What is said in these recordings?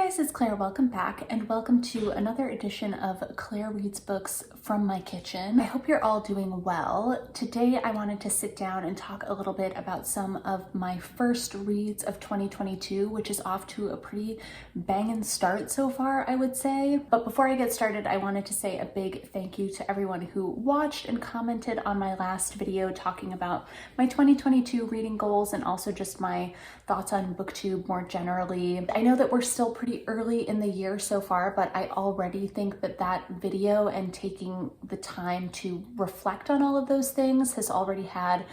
guys, it's Claire. Welcome back and welcome to another edition of Claire Reads Books from my kitchen. I hope you're all doing well. Today I wanted to sit down and talk a little bit about some of my first reads of 2022, which is off to a pretty bangin' start so far, I would say. But before I get started, I wanted to say a big thank you to everyone who watched and commented on my last video talking about my 2022 reading goals and also just my thoughts on BookTube more generally. I know that we're still pretty early in the year so far, but I already think that that video and taking the time to reflect on all of those things has already had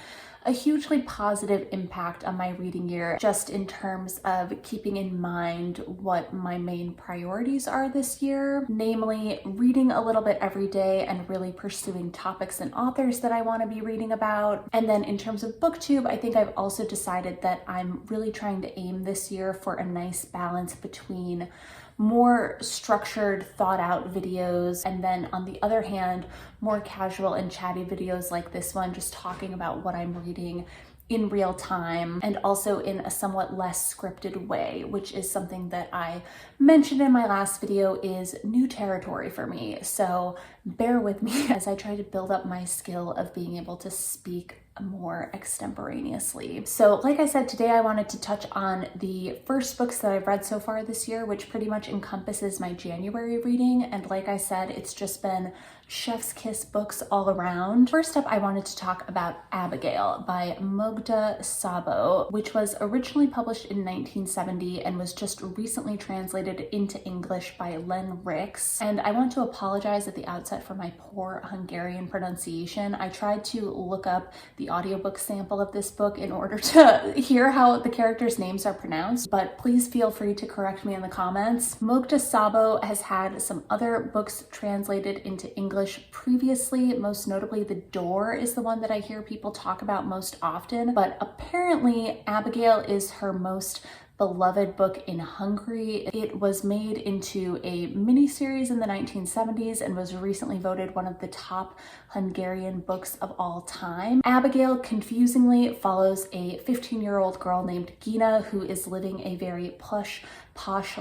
a hugely positive impact on my reading year, just in terms of keeping in mind what my main priorities are this year, namely reading a little bit every day and really pursuing topics and authors that I want to be reading about. And then in terms of BookTube, I think I've also decided that I'm really trying to aim this year for a nice balance between more structured, thought out videos, and then on the other hand, more casual and chatty videos like this one, just talking about what I'm reading in real time and also in a somewhat less scripted way, which is something that I mentioned in my last video is new territory for me. So bear with me as I try to build up my skill of being able to speak more extemporaneously. So like I said, today I wanted to touch on the first books that I've read so far this year, which pretty much encompasses my January reading. And like I said, it's just been chef's kiss books all around. First up, I wanted to talk about Abigail by MAGDA SZABÓ, which was originally published in 1970 and was just recently translated into English by Len Ricks. And I want to apologize at the outset for my poor Hungarian pronunciation. I tried to look up the audiobook sample of this book in order to hear how the characters' names are pronounced, but please feel free to correct me in the comments. MAGDA SZABÓ has had some other books translated into English previously, most notably The Door is the one that I hear people talk about most often, but apparently Abigail is her most beloved book in Hungary. It was made into a miniseries in the 1970s and was recently voted one of the top Hungarian books of all time. Abigail confusingly follows a 15-year-old girl named Gina who is living a very posh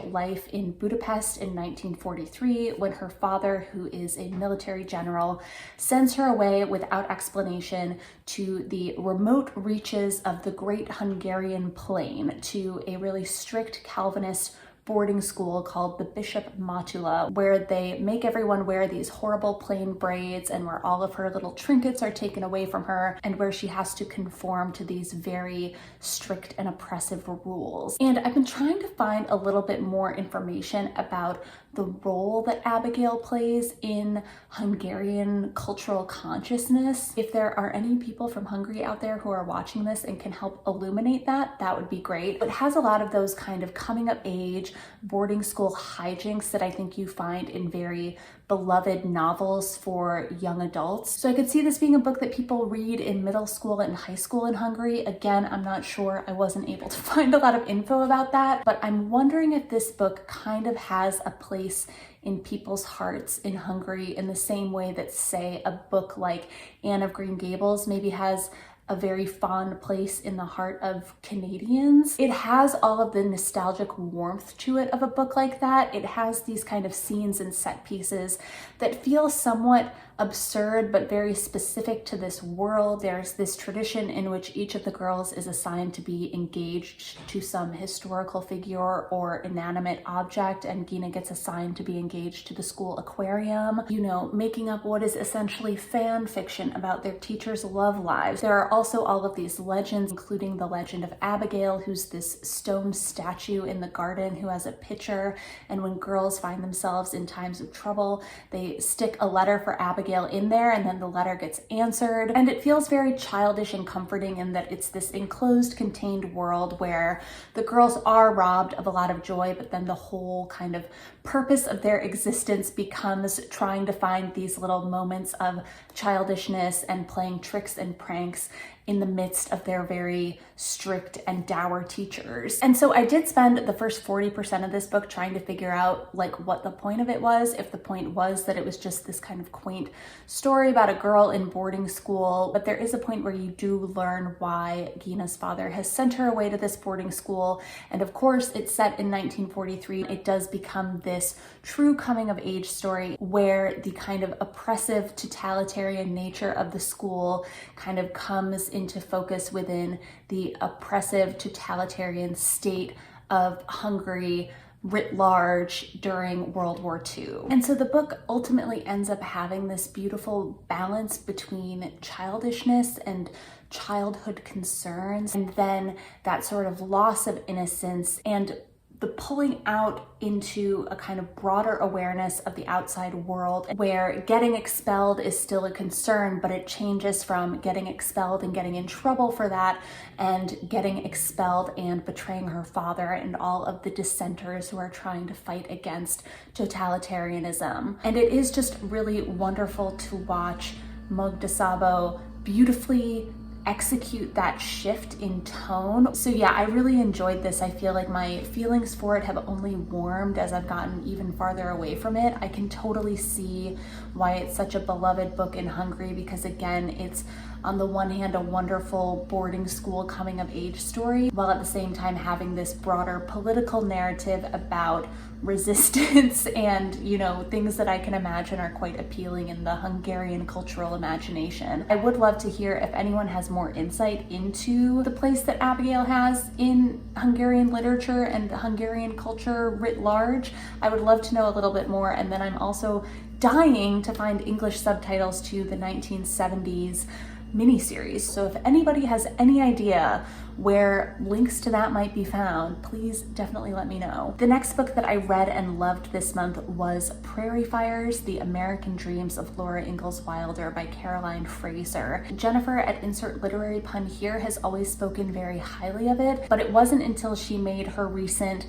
life in Budapest in 1943 when her father, who is a military general, sends her away without explanation to the remote reaches of the Great Hungarian Plain to a really strict Calvinist boarding school called the Bishop Matula, where they make everyone wear these horrible plain braids and where all of her little trinkets are taken away from her and where she has to conform to these very strict and oppressive rules. And I've been trying to find a little bit more information about the role that Abigail plays in Hungarian cultural consciousness. If there are any people from Hungary out there who are watching this and can help illuminate that, that would be great. It has a lot of those kind of coming of age, boarding school hijinks that I think you find in very beloved novels for young adults. So I could see this being a book that people read in middle school and high school in Hungary. Again, I'm not sure. I wasn't able to find a lot of info about that, but I'm wondering if this book kind of has a place in people's hearts in Hungary in the same way that, say, a book like Anne of Green Gables maybe has a very fond place in the heart of Canadians. It has all of the nostalgic warmth to it of a book like that. It has these kind of scenes and set pieces that feel somewhat absurd but very specific to this world. There's this tradition in which each of the girls is assigned to be engaged to some historical figure or inanimate object, and Gina gets assigned to be engaged to the school aquarium, you know, making up what is essentially fan fiction about their teachers' love lives. There are also all of these legends, including the legend of Abigail, who's this stone statue in the garden who has a pitcher, and when girls find themselves in times of trouble, they stick a letter for Abigail in there and then the letter gets answered. And it feels very childish and comforting in that it's this enclosed, contained world where the girls are robbed of a lot of joy, but then the whole kind of purpose of their existence becomes trying to find these little moments of childishness and playing tricks and pranks in the midst of their very strict and dour teachers. And so I did spend the first 40% of this book trying to figure out like what the point of it was, if the point was that it was just this kind of quaint story about a girl in boarding school. But there is a point where you do learn why Gina's father has sent her away to this boarding school. And of course, it's set in 1943. It does become this true coming of age story where the kind of oppressive totalitarian nature of the school kind of comes into focus within the oppressive totalitarian state of Hungary writ large during World War II. And so the book ultimately ends up having this beautiful balance between childishness and childhood concerns, and then that sort of loss of innocence and the pulling out into a kind of broader awareness of the outside world, where getting expelled is still a concern, but it changes from getting expelled and getting in trouble for that, and getting expelled and betraying her father and all of the dissenters who are trying to fight against totalitarianism. And it is just really wonderful to watch MAGDA SZABÓ beautifully execute that shift in tone. So yeah, I really enjoyed this. I feel like my feelings for it have only warmed as I've gotten even farther away from it. I can totally see why it's such a beloved book in Hungary, because again, it's on the one hand a wonderful boarding school coming of age story, while at the same time having this broader political narrative about resistance and, you know, things that I can imagine are quite appealing in the Hungarian cultural imagination. I would love to hear if anyone has more insight into the place that Abigail has in Hungarian literature and Hungarian culture writ large. I would love to know a little bit more. And then I'm also dying to find English subtitles to the 1970s miniseries. So if anybody has any idea where links to that might be found, please definitely let me know. The next book that I read and loved this month was Prairie Fires, The American Dreams of Laura Ingalls Wilder by Caroline Fraser. Jennifer at Insert Literary Pun here has always spoken very highly of it, but it wasn't until she made her recent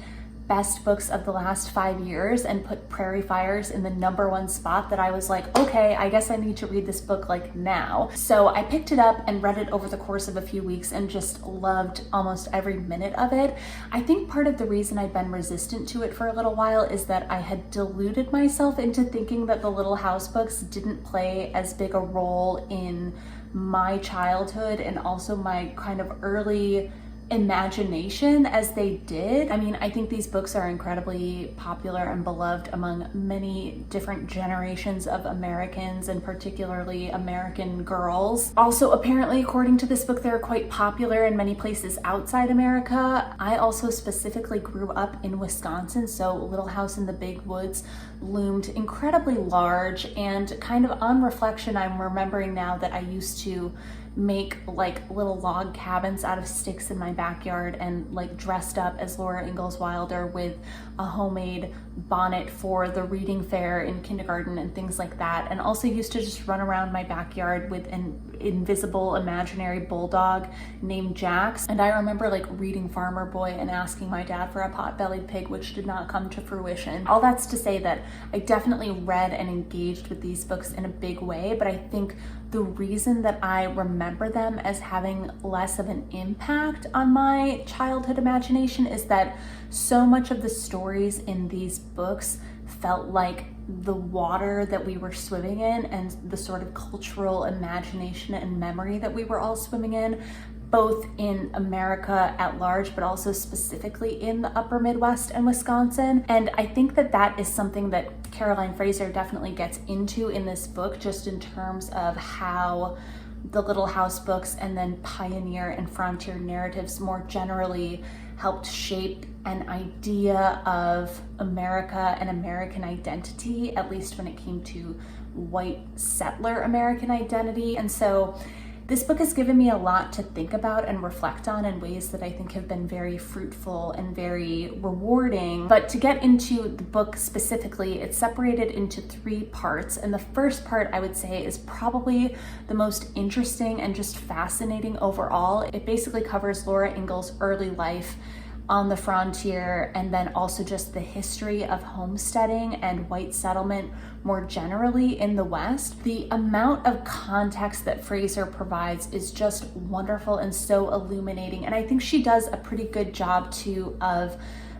best books of the last 5 years and put Prairie Fires in the #1 spot that I was like, okay, I guess I need to read this book like now. So I picked it up and read it over the course of a few weeks and just loved almost every minute of it. I think part of the reason I'd been resistant to it for a little while is that I had deluded myself into thinking that the Little House books didn't play as big a role in my childhood and also my kind of early imagination as they did. I mean, I think these books are incredibly popular and beloved among many different generations of Americans, and particularly American girls. Also, apparently, according to this book, they're quite popular in many places outside America. I also specifically grew up in Wisconsin, so Little House in the Big Woods loomed incredibly large, and kind of on reflection, I'm remembering now that I used to make like little log cabins out of sticks in my backyard and like dressed up as Laura Ingalls Wilder with a homemade bonnet for the reading fair in kindergarten and things like that, and also used to just run around my backyard with an invisible imaginary bulldog named Jax. And I remember like reading Farmer Boy and asking my dad for a pot-bellied pig, which did not come to fruition. All that's to say that I definitely read and engaged with these books in a big way, but I think the reason that I remember them as having less of an impact on my childhood imagination is that so much of the stories in these books felt like the water that we were swimming in, and the sort of cultural imagination and memory that we were all swimming in, both in America at large, but also specifically in the upper Midwest and Wisconsin. And I think that that is something that Caroline Fraser definitely gets into in this book, just in terms of how the Little House books and then pioneer and frontier narratives more generally helped shape an idea of America and American identity, at least when it came to white settler American identity. And so this book has given me a lot to think about and reflect on in ways that I think have been very fruitful and very rewarding. But to get into the book specifically, it's separated into 3 parts. And the first part, I would say, is probably the most interesting and just fascinating overall. It basically covers Laura Ingalls' early life on the frontier, and then also just the history of homesteading and white settlement more generally in the West. The amount of context that Fraser provides is just wonderful and so illuminating, and I think she does a pretty good job too of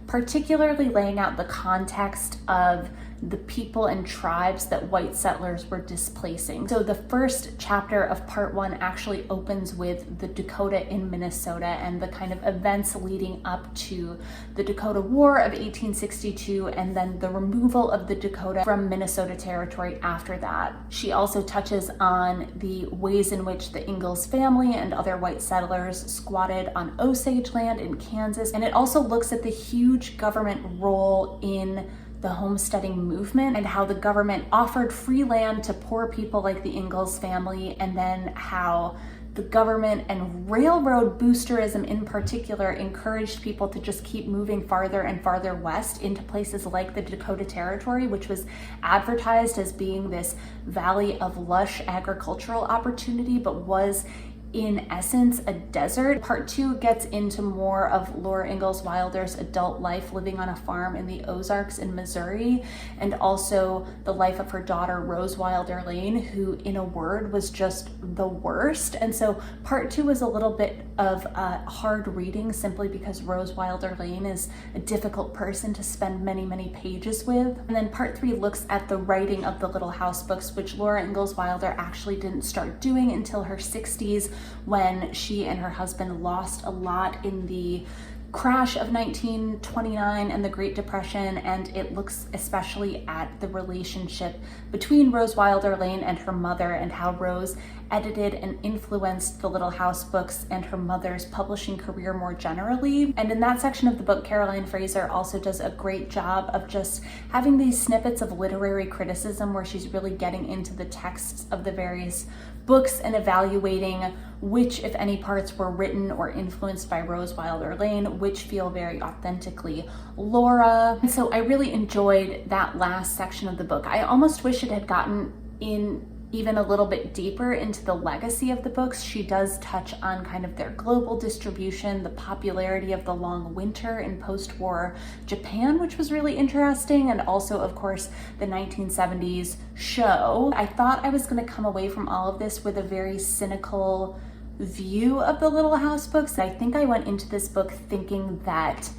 particularly laying out the context of the people and tribes that white settlers were displacing. So the first chapter of part 1 actually opens with the Dakota in Minnesota and the kind of events leading up to the Dakota War of 1862, and then the removal of the Dakota from Minnesota Territory after that. She also touches on the ways in which the Ingalls family and other white settlers squatted on Osage land in Kansas, and it also looks at the huge government role in the homesteading movement and how the government offered free land to poor people like the Ingalls family, and then how the government and railroad boosterism in particular encouraged people to just keep moving farther and farther west into places like the Dakota Territory, which was advertised as being this valley of lush agricultural opportunity, but was in essence a desert. Part 2 gets into more of Laura Ingalls Wilder's adult life living on a farm in the Ozarks in Missouri, and also the life of her daughter Rose Wilder Lane, who in a word was just the worst. And so part 2 is a little bit of hard reading simply because Rose Wilder Lane is a difficult person to spend many pages with. And then part 3 looks at the writing of the Little House books, which Laura Ingalls Wilder actually didn't start doing until her 60s, when she and her husband lost a lot in the crash of 1929 and the Great Depression, and it looks especially at the relationship between Rose Wilder Lane and her mother, and how Rose edited and influenced the Little House books and her mother's publishing career more generally. And in that section of the book, Caroline Fraser also does a great job of just having these snippets of literary criticism where she's really getting into the texts of the various books and evaluating which, if any, parts were written or influenced by Rose Wilder Lane, which feel very authentically Laura. And so I really enjoyed that last section of the book. I almost wish it had gotten in even a little bit deeper into the legacy of the books. She does touch on kind of their global distribution, the popularity of the long winter in post-war Japan, which was really interesting, and also, of course, the 1970s show. I thought I was going to come away from all of this with a very cynical view of the Little House books. I think I went into this book thinking that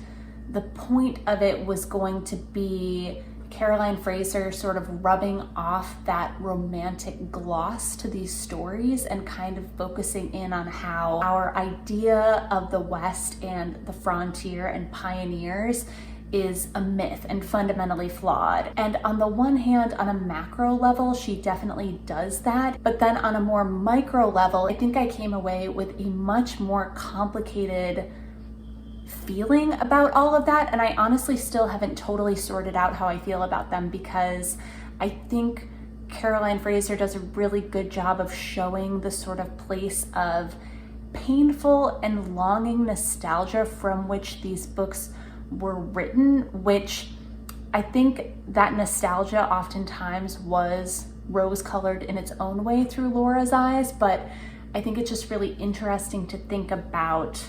the point of it was going to be Caroline Fraser sort of rubbing off that romantic gloss to these stories and kind of focusing in on how our idea of the West and the frontier and pioneers is a myth and fundamentally flawed. And on the one hand, on a macro level, she definitely does that. But then on a more micro level, I think I came away with a much more complicated feeling about all of that, and I honestly still haven't totally sorted out how I feel about them, because I think Caroline Fraser does a really good job of showing the sort of place of painful and longing nostalgia from which these books were written, which I think that nostalgia oftentimes was rose-colored in its own way through Laura's eyes, but I think it's just really interesting to think about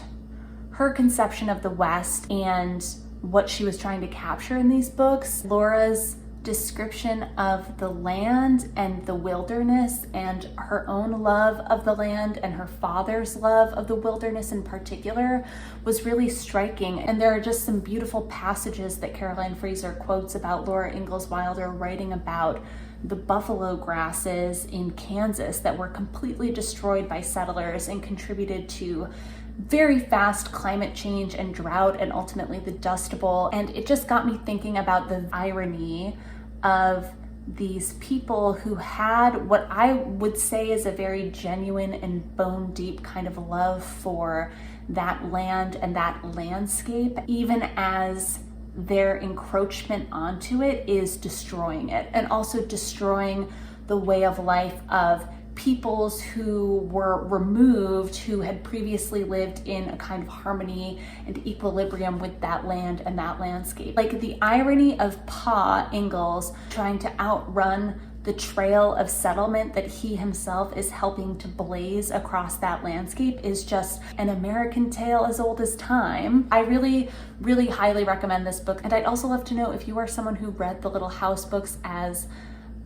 her conception of the West and what she was trying to capture in these books. Laura's description of the land and the wilderness, and her own love of the land and her father's love of the wilderness in particular, was really striking. And there are just some beautiful passages that Caroline Fraser quotes about Laura Ingalls Wilder writing about the buffalo grasses in Kansas that were completely destroyed by settlers and contributed to very fast climate change and drought and ultimately the Dust Bowl. And it just got me thinking about the irony of these people who had what I would say is a very genuine and bone deep kind of love for that land and that landscape, even as their encroachment onto it is destroying it, and also destroying the way of life of peoples who were removed, who had previously lived in a kind of harmony and equilibrium with that land and that landscape. Like the irony of Pa Ingalls trying to outrun the trail of settlement that he himself is helping to blaze across that landscape is just an American tale as old as time. I really, really highly recommend this book. And I'd also love to know if you are someone who read the Little House books as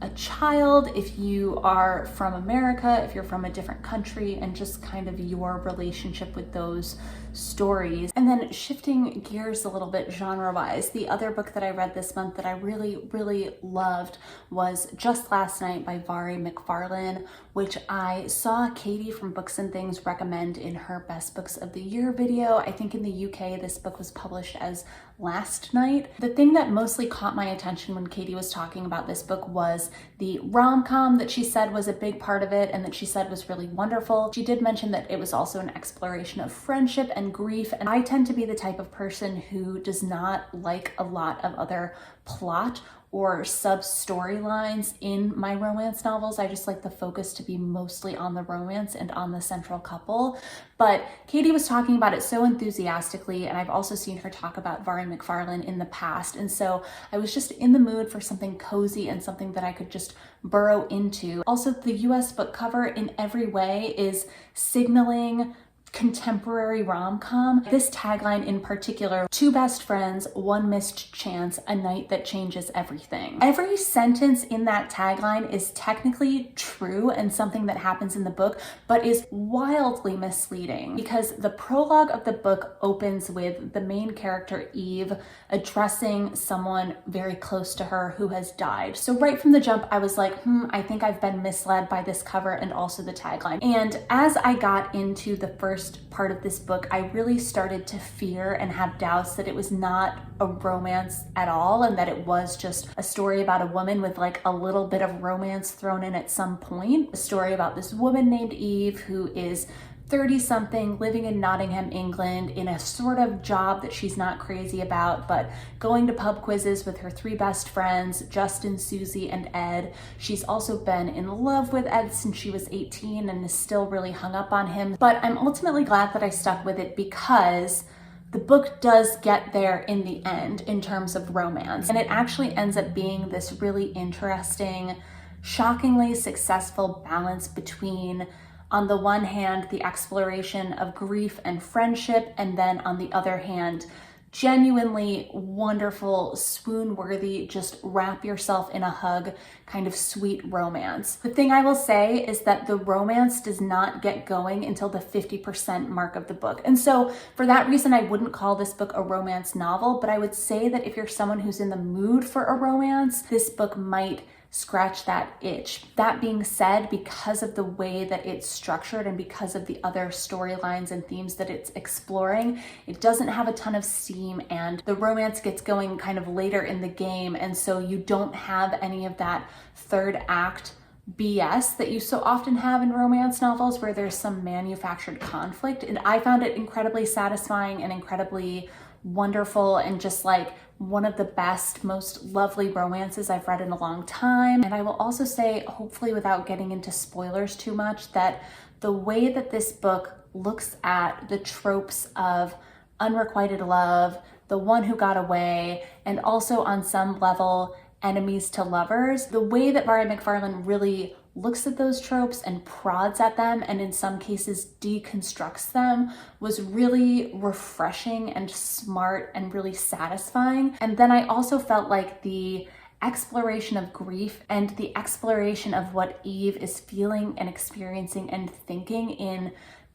a child, if you are from America, if you're from a different country, and just kind of your relationship with those stories. And then shifting gears a little bit genre-wise, the other book that I read this month that I really, really loved was Just Last Night by Mhairi McFarlane, which I saw Katie from Books and Things recommend in her Best Books of the Year video. I think in the UK this book was published as Last Night. The thing that mostly caught my attention when Katie was talking about this book was the rom-com that she said was a big part of it and that she said was really wonderful. She did mention that it was also an exploration of friendship and grief, and I tend to be the type of person who does not like a lot of other plot or sub-storylines in my romance novels. I just like the focus to be mostly on the romance and on the central couple. But Katie was talking about it so enthusiastically, and I've also seen her talk about Mhairi McFarlane in the past, and so I was just in the mood for something cozy and something that I could just burrow into. Also, the US book cover in every way is signaling contemporary rom-com. This tagline in particular, two best friends, one missed chance, a night that changes everything. Every sentence in that tagline is technically true and something that happens in the book, but is wildly misleading because the prologue of the book opens with the main character, Eve, addressing someone very close to her who has died. So right from the jump, I was like, I think I've been misled by this cover and also the tagline. And as I got into the first part of this book, I really started to fear and have doubts that it was not a romance at all and that it was just a story about a woman with like a little bit of romance thrown in at some point. A story about this woman named Eve who is 30-something, living in Nottingham, England, in a sort of job that she's not crazy about, but going to pub quizzes with her three best friends, Justin, Susie, and Ed. She's also been in love with Ed since she was 18 and is still really hung up on him. But I'm ultimately glad that I stuck with it because the book does get there in the end in terms of romance. And it actually ends up being this really interesting, shockingly successful balance between, on the one hand, the exploration of grief and friendship, and then on the other hand, genuinely wonderful, swoon-worthy, just wrap yourself in a hug kind of sweet romance. The thing I will say is that the romance does not get going until the 50% mark of the book. And so for that reason, I wouldn't call this book a romance novel, but I would say that if you're someone who's in the mood for a romance, this book might scratch that itch. That being said, because of the way that it's structured and because of the other storylines and themes that it's exploring, it doesn't have a ton of steam and the romance gets going kind of later in the game, and so you don't have any of that third act BS that you so often have in romance novels where there's some manufactured conflict. And I found it incredibly satisfying and incredibly wonderful and just like one of the best, most lovely romances I've read in a long time. And I will also say, hopefully without getting into spoilers too much, that the way that this book looks at the tropes of unrequited love, the one who got away, and also on some level enemies to lovers, the way that Mhairi McFarlane really looks at those tropes and prods at them and in some cases deconstructs them was really refreshing and smart and really satisfying. And then I also felt like the exploration of grief and the exploration of what Eve is feeling and experiencing and thinking in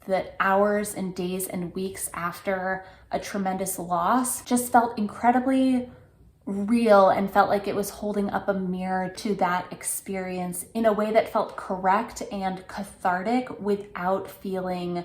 the hours and days and weeks after a tremendous loss just felt incredibly real and felt like it was holding up a mirror to that experience in a way that felt correct and cathartic without feeling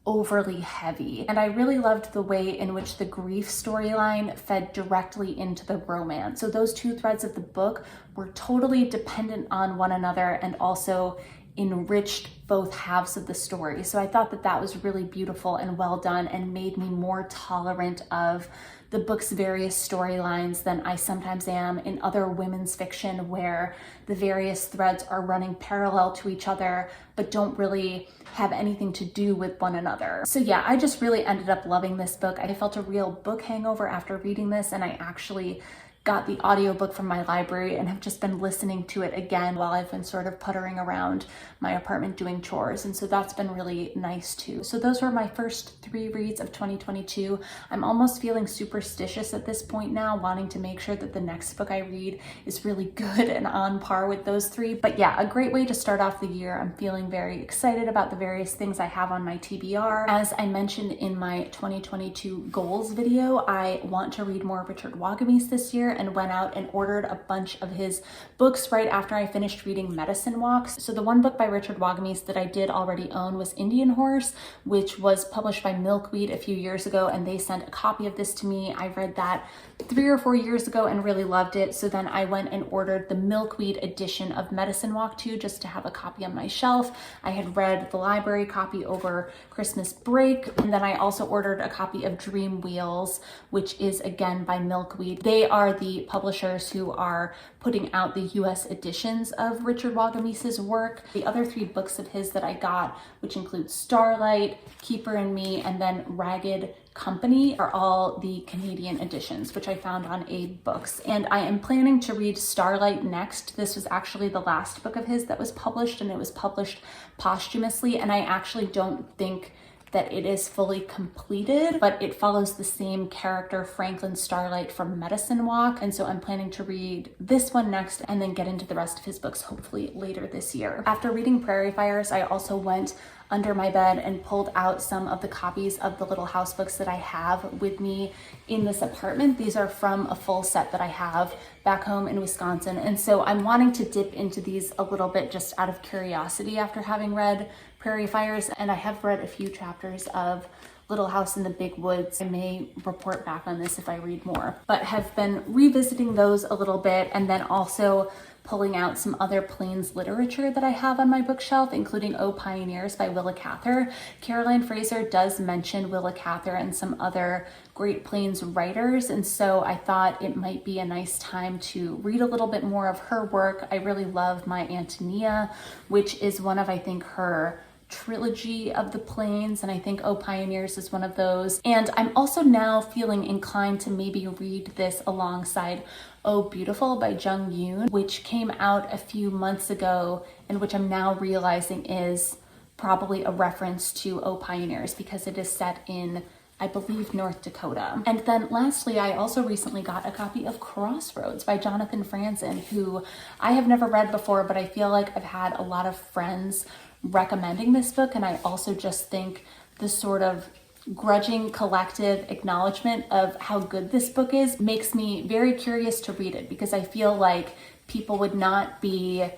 overly heavy. And I really loved the way in which the grief storyline fed directly into the romance. So those two threads of the book were totally dependent on one another and also enriched both halves of the story. So I thought that that was really beautiful and well done and made me more tolerant of the book's various storylines than I sometimes am in other women's fiction where the various threads are running parallel to each other but don't really have anything to do with one another. So yeah, I just really ended up loving this book. I felt a real book hangover after reading this, and I actually got the audiobook from my library and have just been listening to it again while I've been sort of puttering around my apartment doing chores. And so that's been really nice too. So those were my first 3 reads of 2022. I'm almost feeling superstitious at this point now, wanting to make sure that the next book I read is really good and on par with those 3. But yeah, a great way to start off the year. I'm feeling very excited about the various things I have on my TBR. As I mentioned in my 2022 goals video, I want to read more Richard Wagamese this year and went out and ordered a bunch of his books right after I finished reading Medicine Walks. So the one book by Richard Wagamese that I did already own was Indian Horse, which was published by Milkweed a few years ago, and they sent a copy of this to me. I read that 3 or 4 years ago and really loved it. So then I went and ordered the Milkweed edition of Medicine Walk 2 just to have a copy on my shelf. I had read the library copy over Christmas break, and then I also ordered a copy of Dream Wheels, which is again by Milkweed. They are the publishers who are putting out the US editions of Richard Wagamese's work. The other 3 books of his that I got, which include Starlight, Keeper and Me, and then Ragged Company, are all the Canadian editions, which I found on Abe Books. And I am planning to read Starlight next. This was actually the last book of his that was published, and it was published posthumously, and I actually don't think that it is fully completed, but it follows the same character, Franklin Starlight from Medicine Walk. And so I'm planning to read this one next and then get into the rest of his books hopefully later this year. After reading Prairie Fires, I also went under my bed and pulled out some of the copies of the Little House books that I have with me in this apartment. These are from a full set that I have back home in Wisconsin. And so I'm wanting to dip into these a little bit just out of curiosity after having read Prairie Fires. And I have read a few chapters of Little House in the Big Woods. I may report back on this if I read more, but have been revisiting those a little bit, and then also pulling out some other Plains literature that I have on my bookshelf, including O Pioneers by Willa Cather. Caroline Fraser does mention Willa Cather and some other Great Plains writers, and so I thought it might be a nice time to read a little bit more of her work. I really love My Antonia, which is one of, I think, her trilogy of the Plains, and I think O Pioneers is one of those. And I'm also now feeling inclined to maybe read this alongside Oh Beautiful by Jung Yoon, which came out a few months ago and which I'm now realizing is probably a reference to Oh Pioneers because it is set in, I believe, North Dakota. And then lastly, I also recently got a copy of Crossroads by Jonathan Franzen, who I have never read before, but I feel like I've had a lot of friends recommending this book, and I also just think the sort of grudging collective acknowledgement of how good this book is makes me very curious to read it, because I feel like people would not be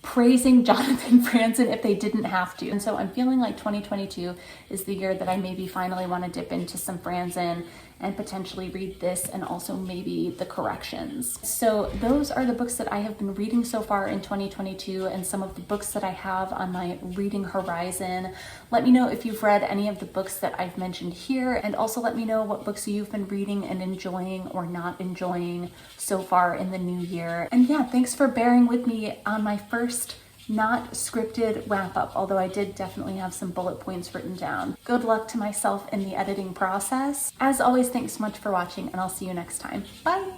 praising Jonathan Franzen if they didn't have to. And so I'm feeling like 2022 is the year that I maybe finally want to dip into some Franzen and potentially read this and also maybe the corrections. So those are the books that I have been reading so far in 2022 and some of the books that I have on my reading horizon. Let me know if you've read any of the books that I've mentioned here, and also let me know what books you've been reading and enjoying or not enjoying so far in the new year. And yeah, thanks for bearing with me on my first not scripted wrap up, although I did definitely have some bullet points written down. Good luck to myself in the editing process. As always, thanks so much for watching, and I'll see you next time. Bye!